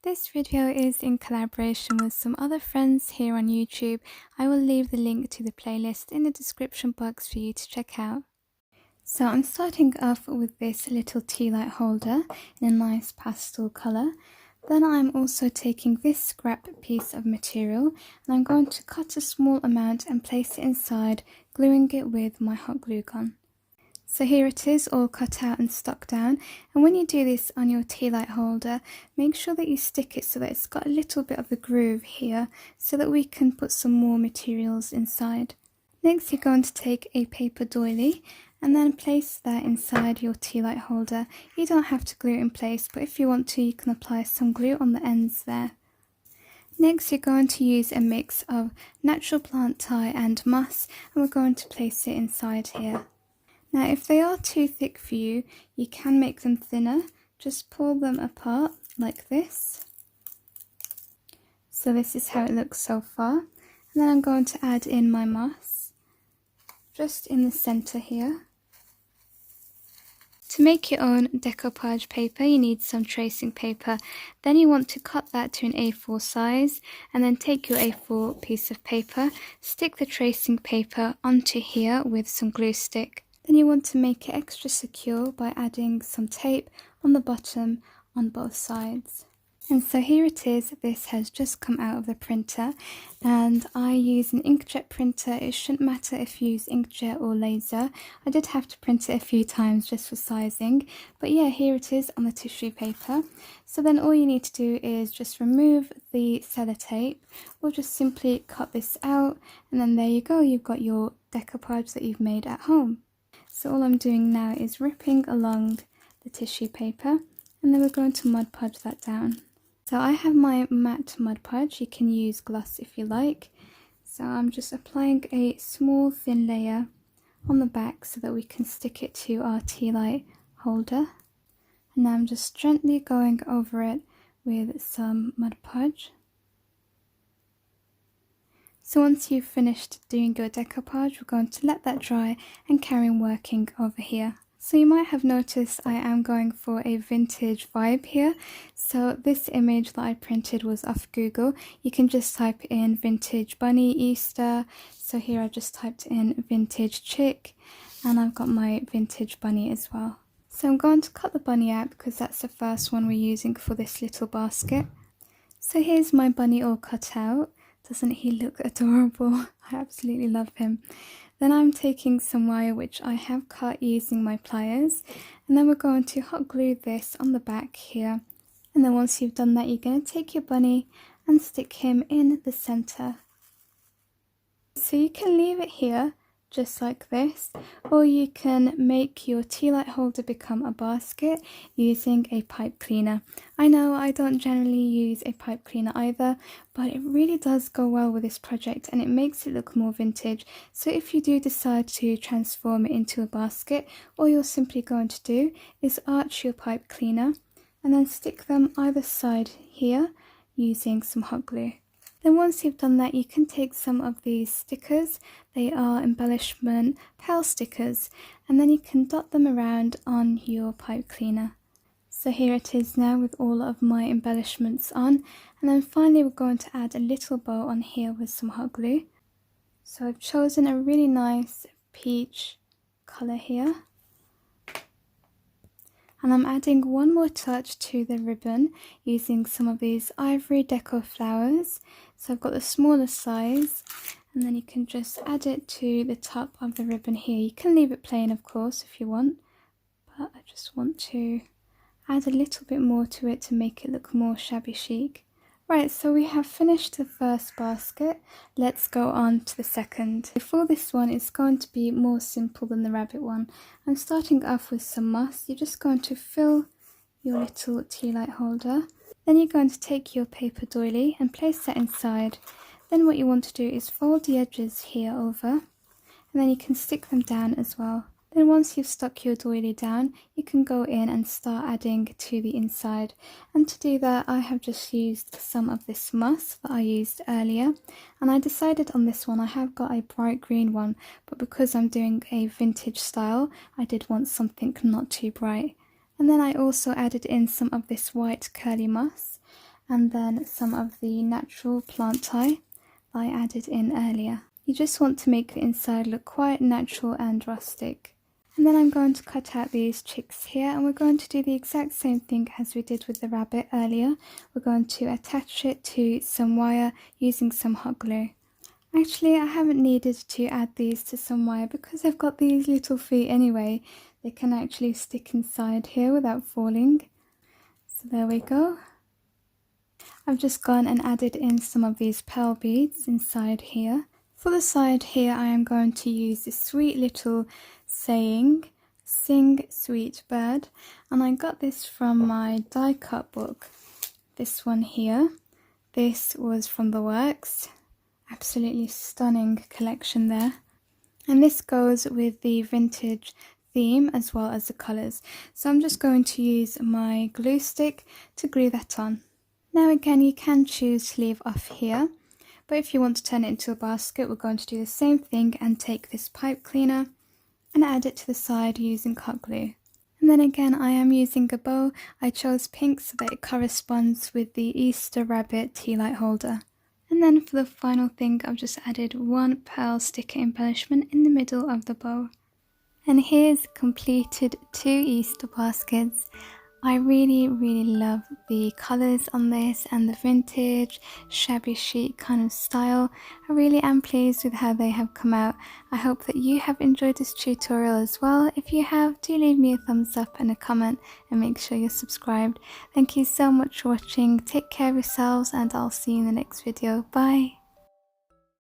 This video is in collaboration with some other friends here on YouTube. I will leave the link to the playlist in the description box for you to check out. So I'm starting off with this little tea light holder in a nice pastel colour. Then I'm also taking this scrap piece of material and I'm going to cut a small amount and place it inside, gluing it with my hot glue gun. So here it is, all cut out and stuck down, and when you do this on your tea light holder, make sure that you stick it so that it's got a little bit of a groove here so that we can put some more materials inside. Next you're going to take a paper doily and then place that inside your tea light holder. You don't have to glue it in place, but if you want to you can apply some glue on the ends there. Next you're going to use a mix of natural plant tie and moss, and we're going to place it inside here. Now if they are too thick for you, you can make them thinner. Just pull them apart like this. So this is how it looks so far. And then I'm going to add in my moss, just in the centre here. To make your own decoupage paper you need some tracing paper. Then you want to cut that to an A4 size and then take your A4 piece of paper, stick the tracing paper onto here with some glue stick. Then you want to make it extra secure by adding some tape on the bottom on both sides. And so here it is, this has just come out of the printer and I use an inkjet printer. It shouldn't matter if you use inkjet or laser. I did have to print it a few times just for sizing, but yeah, here it is on the tissue paper. So then all you need to do is just remove the sellotape or just simply cut this out, and then there you go, you've got your decoupage that you've made at home. So all I'm doing now is ripping along the tissue paper and then we're going to Mod Podge that down. So I have my matte Mod Podge, you can use gloss if you like. So I'm just applying a small thin layer on the back so that we can stick it to our tea light holder. And now I'm just gently going over it with some Mod Podge. So once you've finished doing your decoupage, we're going to let that dry and carry on working over here. So you might have noticed I am going for a vintage vibe here. So this image that I printed was off Google. You can just type in vintage bunny Easter. So here I just typed in vintage chick and I've got my vintage bunny as well. So I'm going to cut the bunny out because that's the first one we're using for this little basket. So here's my bunny all cut out. Doesn't he look adorable? I absolutely love him. Then I'm taking some wire which I have cut using my pliers, and then we're going to hot glue this on the back here. And then once you've done that, you're going to take your bunny and stick him in the centre. So you can leave it here just like this, or you can make your tea light holder become a basket using a pipe cleaner. I know I don't generally use a pipe cleaner either, but it really does go well with this project and it makes it look more vintage. So if you do decide to transform it into a basket, all you're simply going to do is arch your pipe cleaner and then stick them either side here using some hot glue. Then once you've done that, you can take some of these stickers. They are embellishment pearl stickers, and then you can dot them around on your pipe cleaner. So here it is now with all of my embellishments on, and then finally we're going to add a little bow on here with some hot glue. So I've chosen a really nice peach colour here. And I'm adding one more touch to the ribbon using some of these ivory decor flowers. So I've got the smaller size, and then you can just add it to the top of the ribbon here. You can leave it plain of course if you want, but I just want to add a little bit more to it to make it look more shabby chic. Right, so we have finished the first basket. Let's go on to the second. For this one, it's going to be more simple than the rabbit one. I'm starting off with some moss. You're just going to fill your little tea light holder. Then you're going to take your paper doily and place that inside. Then what you want to do is fold the edges here over, and then you can stick them down as well. Then once you've stuck your doily down, you can go in and start adding to the inside. And to do that, I have just used some of this moss that I used earlier. And I decided on this one, I have got a bright green one, but because I'm doing a vintage style, I did want something not too bright. And then I also added in some of this white curly moss. and then some of the natural plant tie that I added in earlier. You just want to make the inside look quite natural and rustic. And then I'm going to cut out these chicks here, and we're going to do the exact same thing as we did with the rabbit earlier. We're going to attach it to some wire using some hot glue. Actually, I haven't needed to add these to some wire because I've got these little feet anyway. They can actually stick inside here without falling. So there we go. I've just gone and added in some of these pearl beads inside here. For the side here, I am going to use this sweet little saying, "Sing Sweet Bird," and I got this from my die cut book. This one here. This was from the Works. Absolutely stunning collection there. And this goes with the vintage theme as well as the colours. So I'm just going to use my glue stick to glue that on. Now again, you can choose to leave off here, but if you want to turn it into a basket, we're going to do the same thing and take this pipe cleaner and add it to the side using hot glue. And then again, I am using a bow. I chose pink so that it corresponds with the Easter rabbit tea light holder. And then for the final thing, I've just added one pearl sticker embellishment in the middle of the bow. And here's completed 2 Easter baskets. I really love the colours on this and the vintage shabby chic kind of style. I really am pleased with how they have come out. I hope that you have enjoyed this tutorial as well. If you have, do leave me a thumbs up and a comment, and make sure you're subscribed. Thank you so much for watching. Take care of yourselves, and I'll see you in the next video. Bye!